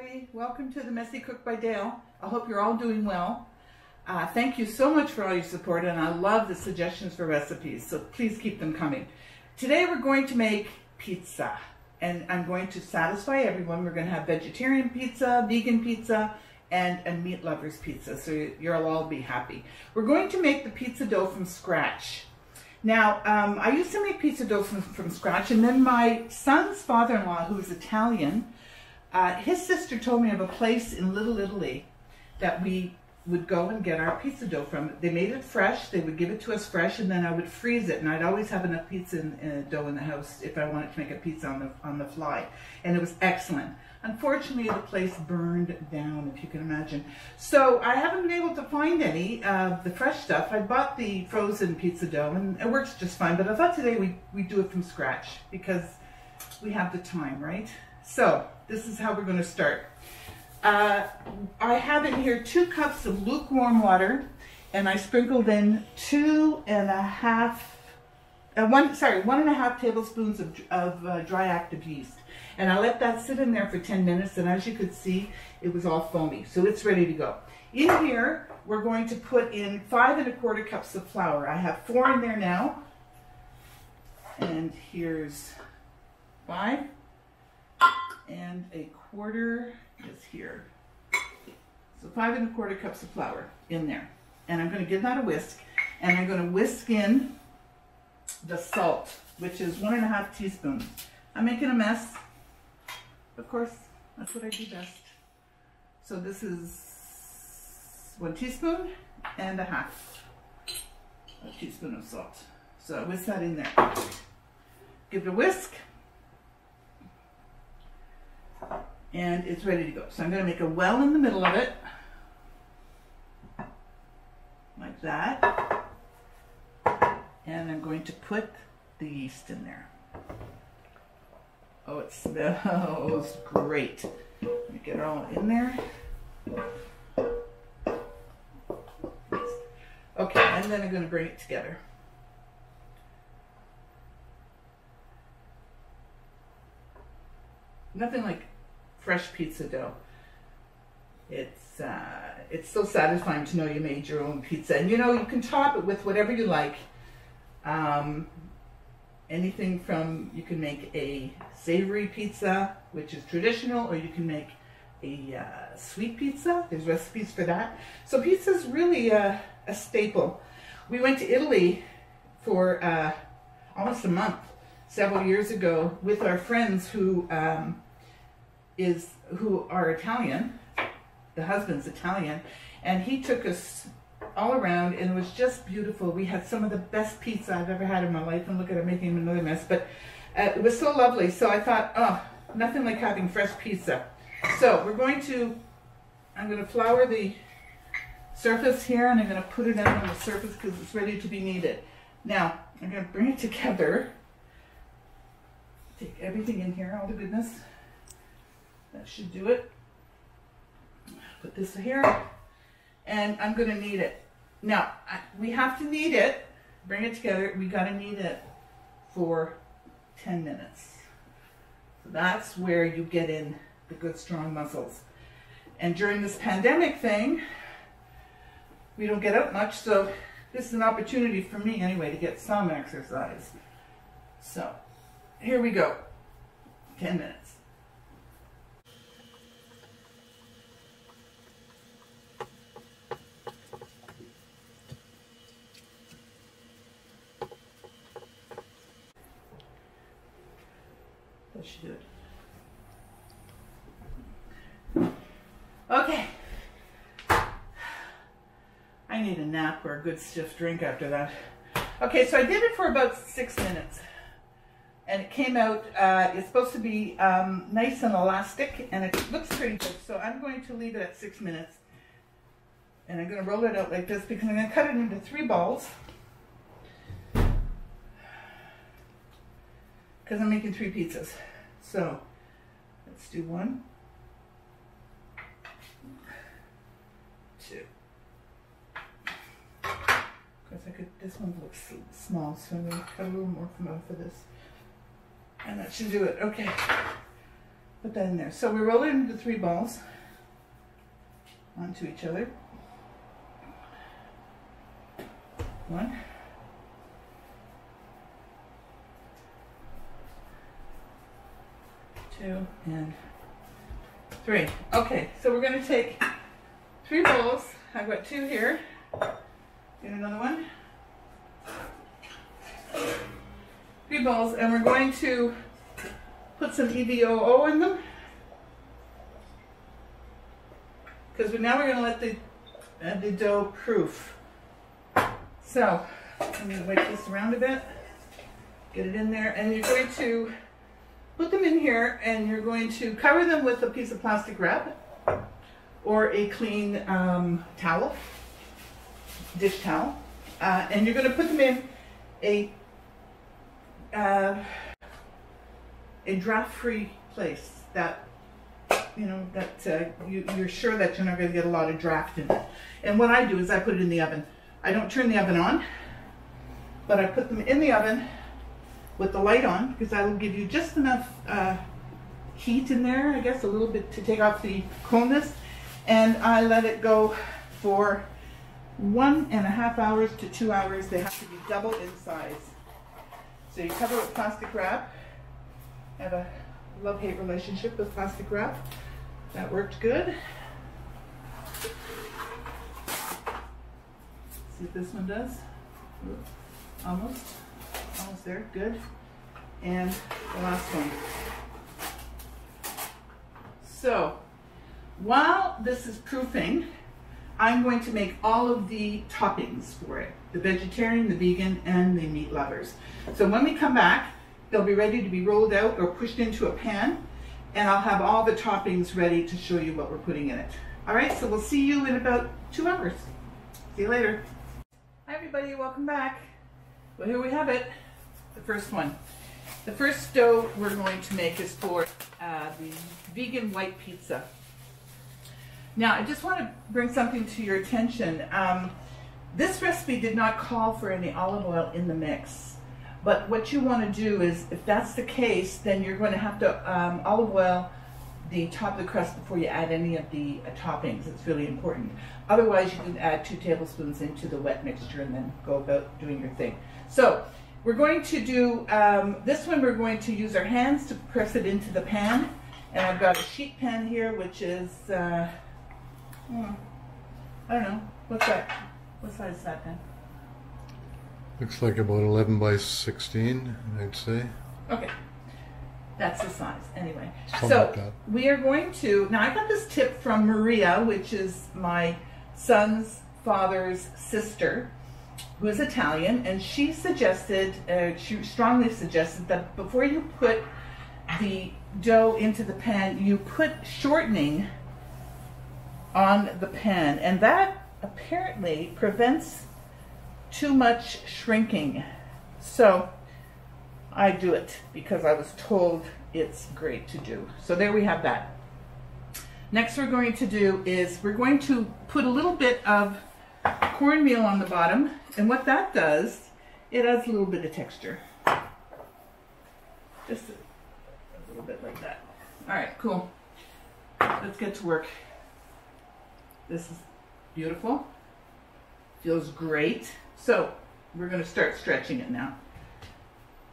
everybody. Welcome to the Messy Cook by Dale. I hope you're all doing well. Thank you so much for all your support, and I love the suggestions for recipes, so please keep them coming. Today we're going to make pizza, and I'm going to satisfy everyone. We're going to have vegetarian pizza, vegan pizza, and a meat lover's pizza, so you'll all be happy. We're going to make the pizza dough from scratch. Now, I used to make pizza dough from scratch, and then my son's father-in-law, who is Italian, his sister told me of a place in Little Italy that we would go and get our pizza dough from. They made it fresh, they would give it to us fresh, and then I would freeze it, and I'd always have enough pizza dough in the house if I wanted to make a pizza on the fly, and it was excellent. Unfortunately, the place burned down, if you can imagine. So I haven't been able to find any of the fresh stuff. I bought the frozen pizza dough, and it works just fine, but I thought today we do it from scratch because we have the time, right? So this is how we're going to start. I have in here 2 cups of lukewarm water, and I sprinkled in 1.5 tablespoons of dry active yeast. And I let that sit in there for 10 minutes, and as you could see, it was all foamy, so it's ready to go. In here, we're going to put in 5 1/4 cups of flour. I have 4 in there now, and here's 5, and 1/4 is here. So 5 1/4 cups of flour in there. And I'm going to give that a whisk, and I'm going to whisk in the salt, which is 1.5 teaspoons. I'm making a mess. Of course, that's what I do best. So this is 1 teaspoon and 1/2 teaspoon of salt. So I whisk that in there. Give it a whisk. And it's ready to go. So I'm going to make a well in the middle of it. Like that. And I'm going to put the yeast in there. Oh, it smells great. Let me get it all in there. Okay, and then I'm going to bring it together. Nothing like fresh pizza dough. It's so satisfying to know you made your own pizza. And you know, you can top it with whatever you like. Anything from, you can make a savory pizza, which is traditional, or you can make a sweet pizza. There's recipes for that. So pizza is really a staple. We went to Italy for almost a month several years ago with our friends who are Italian. The husband's Italian, and he took us all around, and it was just beautiful. We had some of the best pizza I've ever had in my life, and look at it making another mess, but it was so lovely. So I thought, oh, nothing like having fresh pizza. So I'm going to flour the surface here, and I'm going to put it out on the surface because it's ready to be kneaded. Now I'm going to bring it together, take everything in here, all the goodness. That should do it. Put this here, and I'm going to knead it. Now, we have to knead it, bring it together, we got to knead it for 10 minutes. So that's where you get in the good strong muscles. And during this pandemic thing, we don't get out much, so this is an opportunity for me anyway to get some exercise. So, here we go, 10 minutes. That should do it. Okay. I need a nap or a good stiff drink after that. Okay, so I did it for about 6 minutes. And it came out, it's supposed to be nice and elastic, and it looks pretty good. So I'm going to leave it at 6 minutes. And I'm going to roll it out like this because I'm going to cut it into 3 balls. Because I'm making 3 pizzas. So let's do 1, 2. Because this one looks small, so I'm going to cut a little more from off of this. And that should do it. Okay. Put that in there. So we roll it into 3 balls onto each other. 1, 2, and 3. Okay, so we're going to take 3 bowls. I've got 2 here. Get another one. 3 bowls, and we're going to put some EVOO in them, because now we're going to let the dough proof. So I'm going to wipe this around a bit, get it in there, and you're going to put them in here, and you're going to cover them with a piece of plastic wrap or a clean towel, dish towel, and you're going to put them in a draft-free place that, you know, that you're sure that you're not going to get a lot of draft in it. And what I do is I put it in the oven. I don't turn the oven on, but I put them in the oven with the light on, because that will give you just enough heat in there, I guess, a little bit to take off the coldness. And I let it go for 1.5 hours to 2 hours. They have to be double in size. So you cover it with plastic wrap. I have a love-hate relationship with plastic wrap. That worked good. See if this one does. Almost there, good. And the last one. So while this is proofing, I'm going to make all of the toppings for it. The vegetarian, the vegan, and the meat lovers. So when we come back, they'll be ready to be rolled out or pushed into a pan, and I'll have all the toppings ready to show you what we're putting in it. All right, so we'll see you in about 2 hours. See you later. Hi everybody, welcome back. Well, here we have it, the first one. The first dough we're going to make is for the vegan white pizza. Now, I just want to bring something to your attention. This recipe did not call for any olive oil in the mix. But what you want to do is, if that's the case, then you're going to have to olive oil the top of the crust before you add any of the toppings. It's really important. Otherwise, you can add 2 tablespoons into the wet mixture and then go about doing your thing. So we're going to do, this one we're going to use our hands to press it into the pan. And I've got a sheet pan here, which is, I don't know, what's that? What size is that then? Looks like about 11 by 16, I'd say. Okay, that's the size. Anyway, Something so like that. we are going to, now I got this tip from Maria, which is my son's father's sister, who is Italian, and she suggested, she strongly suggested that before you put the dough into the pan, you put shortening on the pan, and that apparently prevents too much shrinking. So I do it because I was told it's great to do. So there we have that. Next we're going to do is we're going to put a little bit of cornmeal on the bottom, and what that does, it adds a little bit of texture. Just a little bit like that. All right, cool. Let's get to work. This is beautiful. Feels great. So we're going to start stretching it now.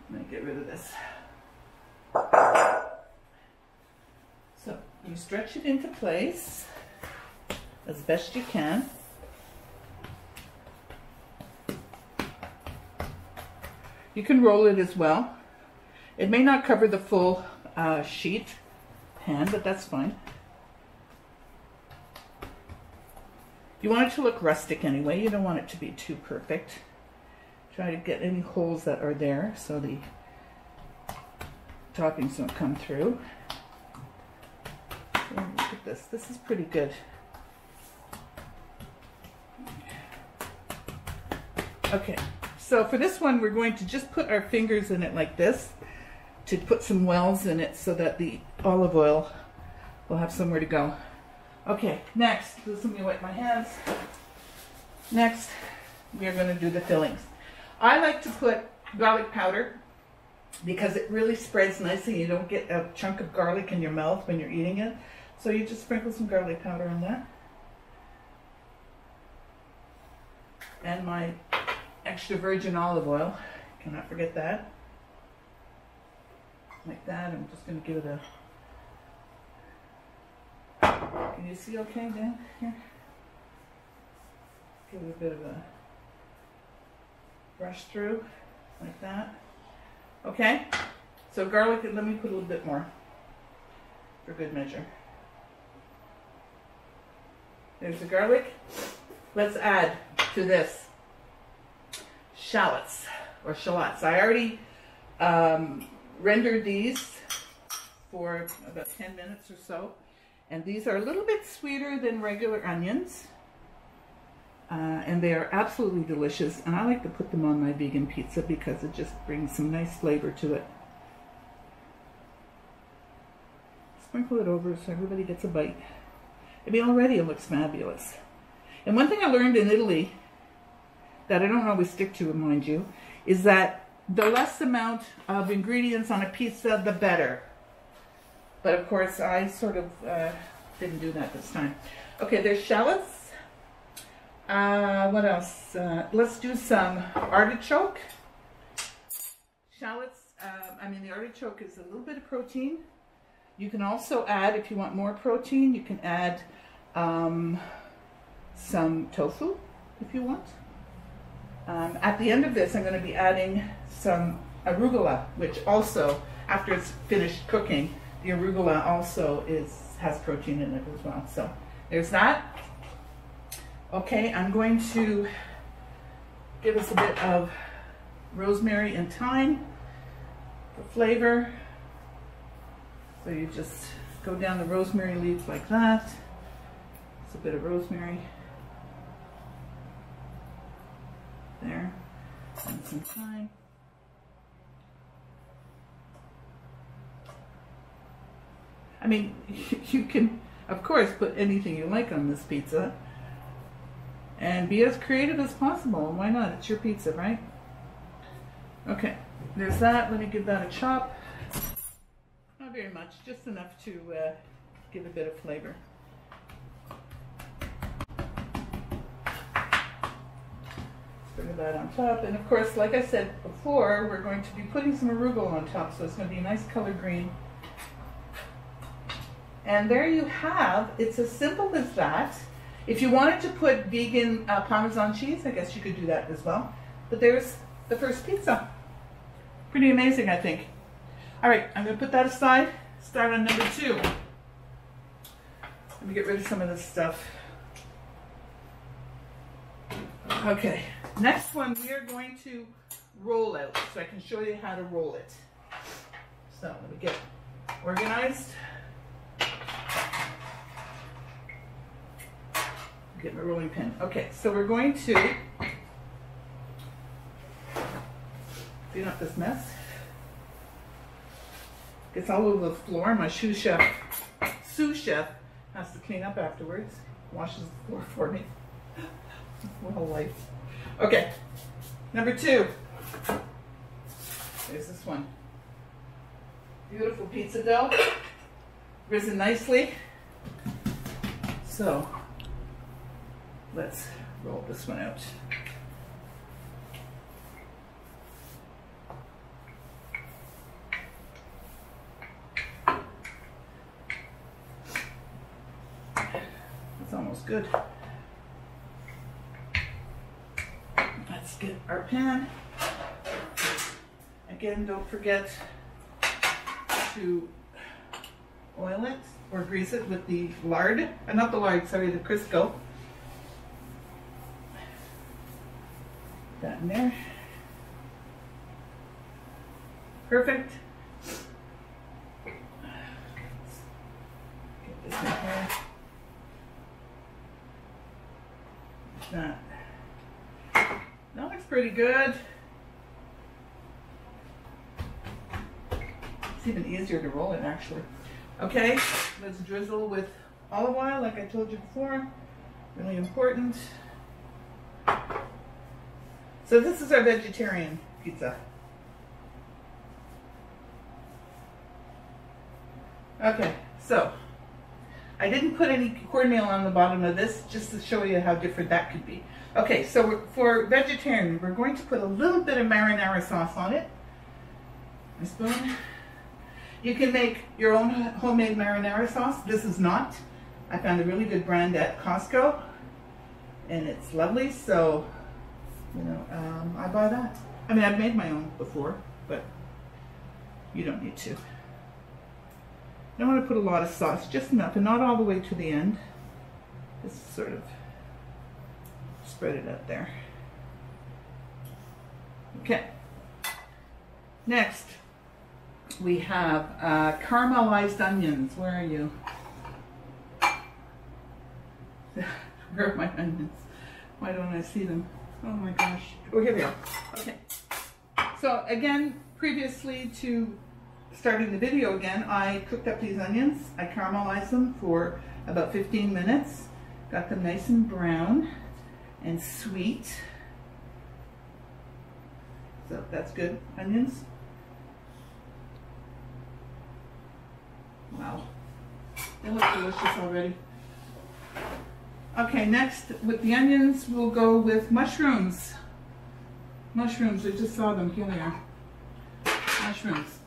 I'm going to get rid of this. So you stretch it into place as best you can. You can roll it as well. It may not cover the full sheet pan, but that's fine. You want it to look rustic anyway. You don't want it to be too perfect. Try to get any holes that are there so the toppings don't come through. So look at this. This is pretty good. Okay, so for this one, we're going to just put our fingers in it like this to put some wells in it so that the olive oil will have somewhere to go. Okay, next, let me wipe my hands. Next, we are going to do the fillings. I like to put garlic powder because it really spreads nicely. You don't get a chunk of garlic in your mouth when you're eating it. So you just sprinkle some garlic powder on that. And my extra virgin olive oil, cannot forget that. Like that. I'm just going to give it a, can you see okay Dan? Here. Give it a bit of a brush through, like that. Okay, so garlic, let me put a little bit more for good measure. There's the garlic. Let's add to this shallots or shallots. I already rendered these for about 10 minutes or so, and these are a little bit sweeter than regular onions, and they are absolutely delicious, and I like to put them on my vegan pizza because it just brings some nice flavor to it. Sprinkle it over so everybody gets a bite. I mean, already it looks fabulous. And one thing I learned in Italy that I don't always stick to, mind you, is that the less amount of ingredients on a pizza, the better. But of course, I sort of didn't do that this time. Okay, there's shallots. What else? Let's do some artichoke. Shallots, the artichoke is a little bit of protein. You can also add, if you want more protein, you can add some tofu, if you want. At the end of this, I'm going to be adding some arugula, which also, after it's finished cooking, the arugula also has protein in it as well. So there's that. Okay, I'm going to give us a bit of rosemary and thyme for flavor. So you just go down the rosemary leaf like that. It's a bit of rosemary. There. And some thyme. I mean, you can, of course, put anything you like on this pizza. And be as creative as possible. Why not? It's your pizza, right? Okay, there's that. Let me give that a chop. Not very much, just enough to give a bit of flavor. Sprinkle that on top. And of course, like I said before, we're going to be putting some arugula on top, so it's going to be a nice color green. And there you have, it's as simple as that. If you wanted to put vegan Parmesan cheese, I guess you could do that as well. But there's the first pizza. Pretty amazing, I think. All right, I'm going to put that aside. Start on number 2. Let me get rid of some of this stuff. Okay, next one we are going to roll out, so I can show you how to roll it. So let me get organized. Get my rolling pin. Okay, so we're going to clean up this mess. Gets all over the floor. My sous chef has to clean up afterwards. Washes the floor for me. What a life. Okay, number 2. There's this one. Beautiful pizza dough. Risen nicely. So let's roll this one out. It's almost good. Let's get our pan. Again, don't forget to oil it or grease it with the lard. Not the lard, sorry, the Crisco. That in there. Perfect. Get this in here. That. That looks pretty good. It's even easier to roll it actually. Okay, let's drizzle with olive oil like I told you before. Really important. So this is our vegetarian pizza. Okay, so I didn't put any cornmeal on the bottom of this just to show you how different that could be. Okay, so for vegetarian, we're going to put a little bit of marinara sauce on it. A spoon. You can make your own homemade marinara sauce. This is not. I found a really good brand at Costco, and it's lovely, so, you know, I buy that. I mean, I've made my own before, but you don't need to. I don't want to put a lot of sauce, just enough, and not all the way to the end. Just sort of spread it out there. Okay. Next, we have caramelized onions. Where are you? Where are my onions? Why don't I see them? Oh my gosh. Oh, here they are. Okay. So again, previously to starting the video again, I cooked up these onions. I caramelized them for about 15 minutes. Got them nice and brown and sweet. So that's good. Onions. Wow. They look delicious already. Okay, next with the onions, we'll go with mushrooms. Mushrooms, I just saw them. Here they are. Mushrooms.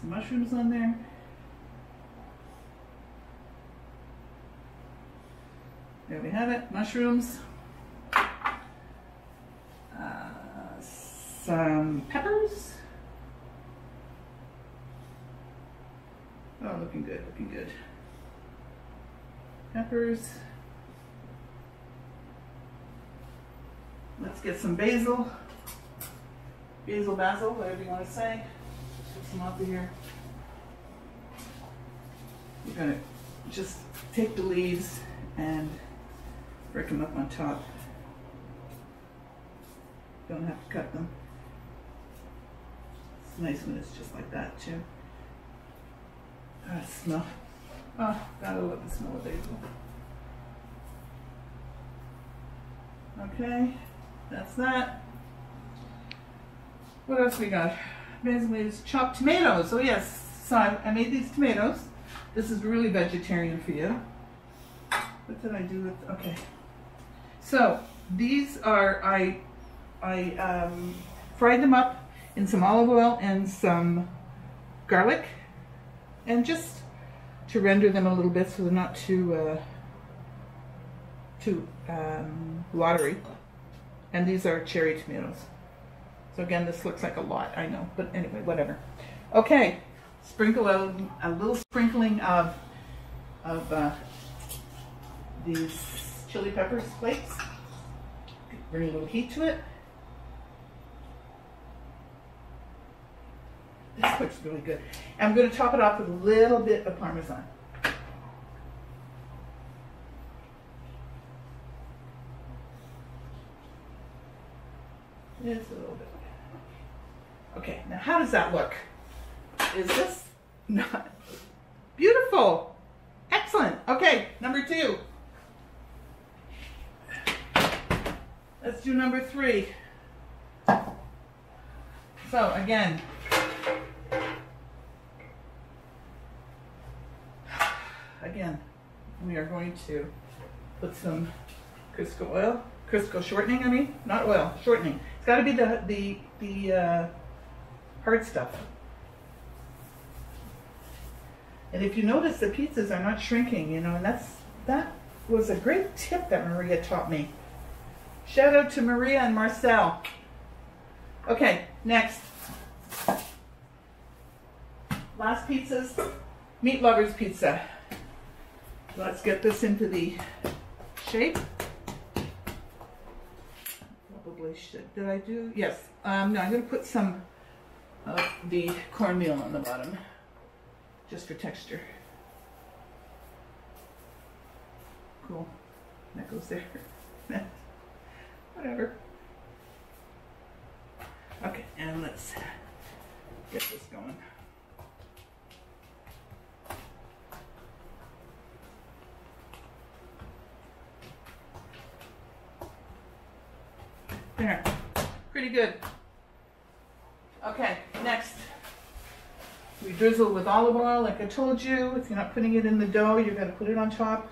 Some mushrooms on there. There we have it, mushrooms. Some peppers. Oh, looking good, looking good. Peppers. Let's get some basil. Basil, whatever you want to say. Put some off of here. You're gonna just take the leaves and break them up on top. Don't have to cut them. It's nice when it's just like that too. Smell. Oh, gotta love the smell of basil. Okay, that's that. What else we got? Basil leaves, chopped tomatoes. Oh yes, so I made these tomatoes. This is really vegetarian for you. What did I do with? Okay, so these are I fried them up in some olive oil and some garlic, and just to render them a little bit so they're not too watery. And these are cherry tomatoes. So again, this looks like a lot, I know, but anyway, whatever. Okay, sprinkle a little sprinkling of these chili peppers flakes. Bring a little heat to it. This looks really good. I'm going to top it off with a little bit of Parmesan. Just a little bit. Okay, now how does that look? Is this not beautiful? Excellent. Okay, number 2. Let's do number 3. So again, we are going to put some Crisco oil, Crisco shortening, I mean, not oil, shortening. It's got to be the hard stuff. And if you notice, the pizzas are not shrinking, you know, and that was a great tip that Maria taught me. Shout out to Maria and Marcel. Okay, next. Last pizzas, meat lovers pizza. Let's get this into the shape. Probably should. Did I do? Yes. No, I'm going to put some of the cornmeal on the bottom, just for texture. Cool. That goes there. Whatever. Okay, and let's get this going. There. Pretty good. Okay, next. We drizzle with olive oil, like I told you. If you're not putting it in the dough, you're going to put it on top.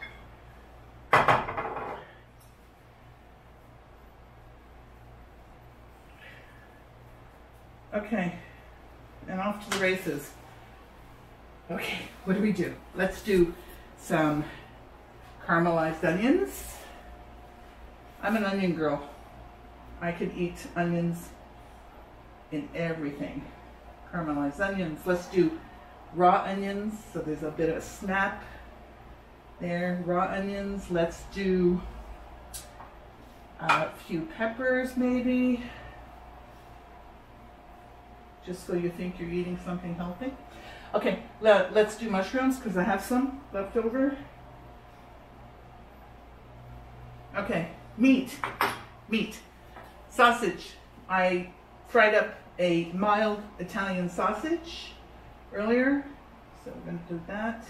Okay, and off to the races. Okay, what do we do? Let's do some caramelized onions. I'm an onion girl. I could eat onions in everything. Caramelized onions. Let's do raw onions, so there's a bit of a snap there. Raw onions. Let's do a few peppers maybe, just so you think you're eating something healthy. Okay, let's do mushrooms because I have some left over. Okay, meat. Sausage. I fried up a mild Italian sausage earlier, so we're going to do that.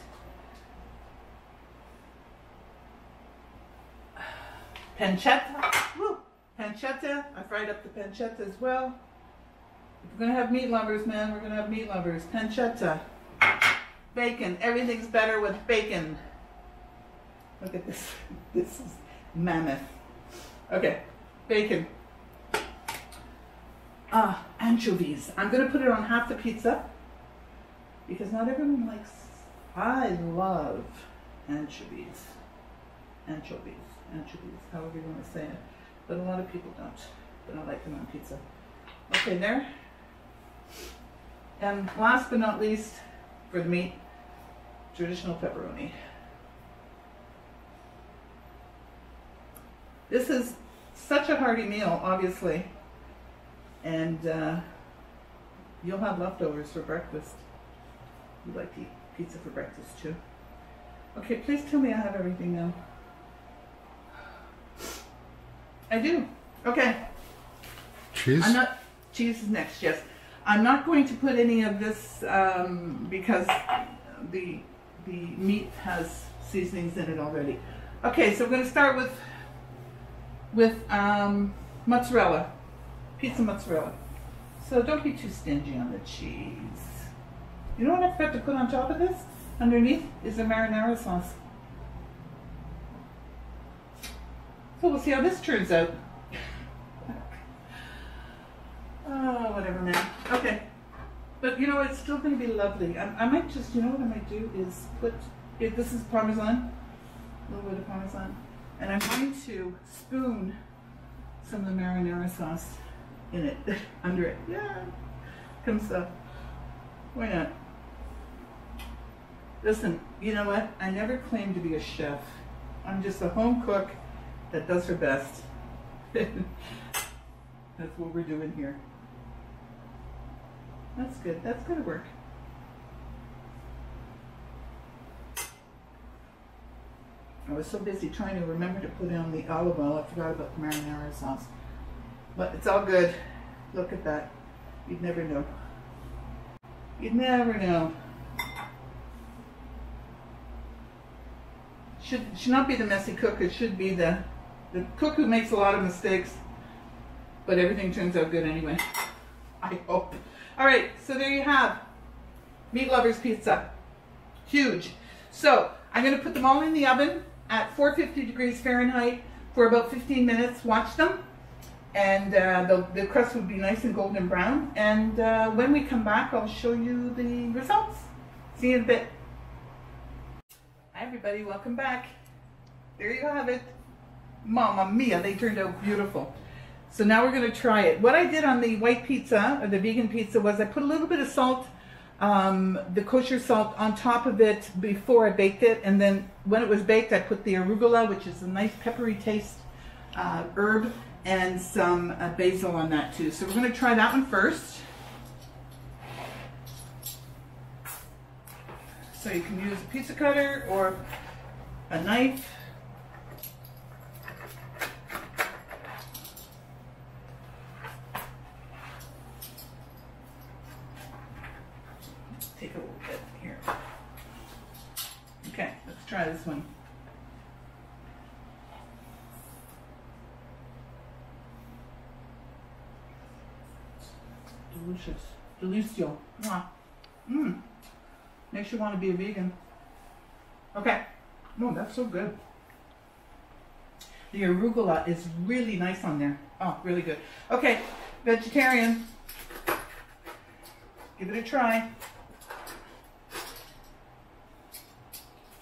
Pancetta. Woo! Pancetta. I fried up the pancetta as well. If we're going to have meat lovers, man, we're going to have meat lovers. Pancetta. Bacon. Everything's better with bacon. Look at this. This is mammoth. Okay, bacon. Anchovies. I'm going to put it on half the pizza because not everyone likes. I love anchovies. Anchovies, however you want to say it. But a lot of people don't. They don't like them on pizza. Okay, there. And last but not least, for the meat, traditional pepperoni. This is such a hearty meal, obviously, and you'll have leftovers for breakfast. You like to eat pizza for breakfast too. Okay, please tell me I have everything now. I do. Okay. Cheese? Cheese is next, yes. I'm not going to put any of this because the meat has seasonings in it already. Okay, so we're going to start with mozzarella, pizza mozzarella. So don't be too stingy on the cheese. You know what I forgot to put on top of this? Underneath is a marinara sauce. So we'll see how this turns out. Oh, whatever, man. Okay. But you know, it's still going to be lovely. I might just, you know what I might do is put, this is Parmesan, a little bit of Parmesan. And I'm going to spoon some of the marinara sauce in it, under it. Yeah, comes stuff. Why not? Listen, you know what? I never claimed to be a chef. I'm just a home cook that does her best. That's what we're doing here. That's good. That's going to work. I was so busy trying to remember to put on the olive oil, I forgot about the marinara sauce. But it's all good. Look at that. You'd never know. You'd never know. Should not be the messy cook. It should be the cook who makes a lot of mistakes, but everything turns out good anyway. I hope. All right, so there you have Meat Lovers Pizza. Huge. So I'm going to put them all in the oven at 450 degrees Fahrenheit for about 15 minutes. Watch them, and the crust will be nice and golden brown. And when we come back, I'll show you the results. See you in a bit. Hi everybody, welcome back. There you have it. Mamma mia, they turned out beautiful. So now we're going to try it. What I did on the white pizza, or the vegan pizza, was I put a little bit of salt, the kosher salt, on top of it before I baked it. And then when it was baked, I put the arugula, which is a nice peppery taste herb, and some basil on that too. So we're going to try that one first. So you can use a pizza cutter or a knife. Take a little bit here. Okay, let's try this one. Delicious. Delicioso. Mwah. Makes you want to be a vegan. Okay. Oh, that's so good. The arugula is really nice on there. Oh, really good. Okay, vegetarian. Give it a try.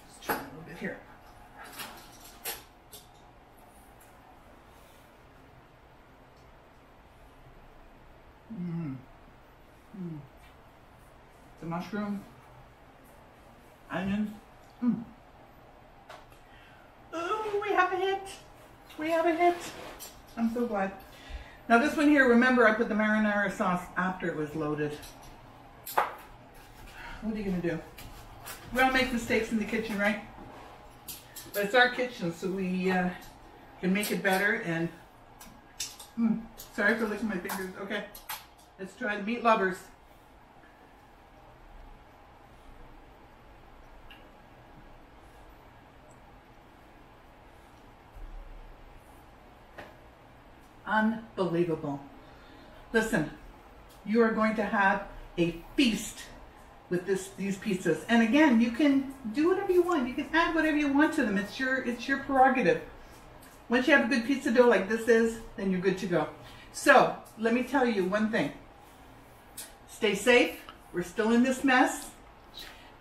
Let's try a little bit here. The mushroom, onion. Oh, we have a hit. We have a hit. I'm so glad. Now this one here, remember I put the marinara sauce after it was loaded. What are you going to do? We all make mistakes in the kitchen, right? But it's our kitchen, so we can make it better. And sorry for licking my fingers. Okay, let's try the meat lovers. Unbelievable. Listen, you are going to have a feast with these pizzas. And again, you can do whatever you want. You can add whatever you want to them. It's your prerogative. Once you have a good pizza dough like this is, then you're good to go. So, let me tell you one thing. Stay safe. We're still in this mess.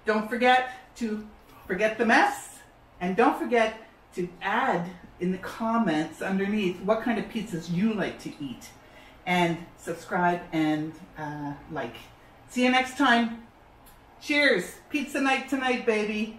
Don't forget to forget the mess. And don't forget to add in the comments underneath what kind of pizzas you like to eat. And subscribe and like. See you next time. Cheers. Pizza night tonight, baby.